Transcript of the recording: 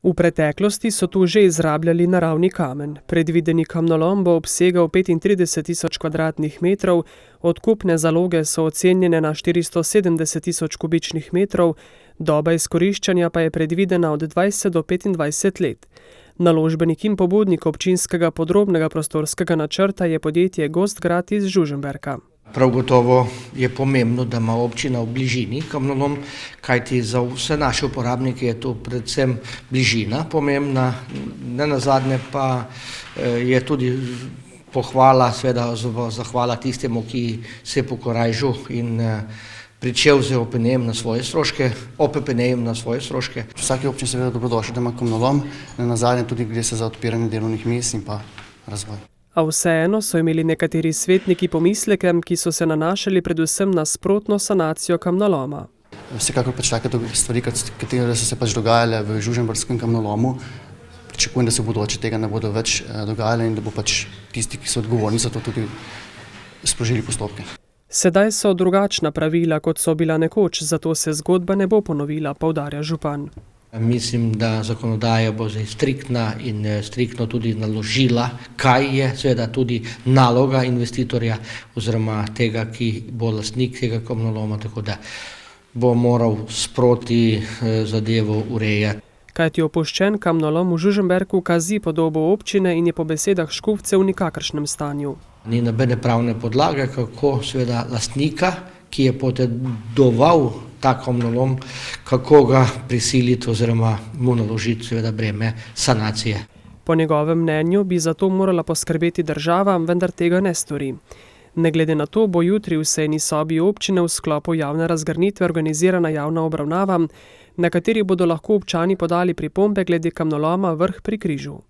V preteklosti so tu že izrabljali naravni kamen. Predvideni kamnolom bo obsegal 35.000 kvadratnih metrov, odkupne zaloge so ocenjene na 470.000 kubičnih metrov, doba izkoriščanja pa je predvidena od 20 do 25 let. Naložbenik in pobudnik občinskega podrobnega prostorskega načrta je podjetje Gostgrad iz Žužemberka. Prav gotovo je pomembno, da ima občina v bližini kamnolom, kajti za vse naše uporabnike je to predvsem bližina pomembna. Nenazadnje pa je tudi pohvala, seveda zahvala tistemu, ki se je pokorajžil in pričel z OPN-jem na svoje stroške, OPPN-jem na svoje stroške. Vsaki občini seveda dobrodošli, da ima kamnolom, nenazadnje tudi gre se za odpiranje delovnih mest in pa razvoj. A vseeno so imeli nekateri svetniki pomisleke, ki so se nanašali predvsem na sprotno sanacijo kamnoloma. Vsekakor pač take stvari, katere so se pač dogajale v Žužemberskem kamnolomu, pričakujem, da se v bodoče tega ne bodo več dogajale in da bo pač tisti, ki so odgovorni za to, tudi sprožili postopke. Sedaj so drugačna pravila, kot so bila nekoč, zato se zgodba ne bo ponovila, poudarja župan. Mislim, da zakonodaja bo zdaj striktna in striktno tudi naložila, kaj je seveda tudi naloga investitorja oziroma tega, ki bo lastnik tega kamnoloma, tako da bo moral sproti zadevo urejati. Kajti opuščen kamnolom v Žužemberku kazi podobo občine in je po besedah Škufcev v nikakršnem stanju. Ni nobene pravne podlage, kako seveda lastnika, ki je podedoval ta kamnolom, kako ga prisiliti oziroma mu naložiti seveda breme sanacije. Po njegovem mnenju bi za to morala poskrbeti država, vendar tega ne stori. Ne glede na to bo jutri v sejni sobi občine v sklopu javne razgrnitve organizirana javna obravnava, na kateri bodo lahko občani podali pripombe glede kamnoloma Vrh pri Križu.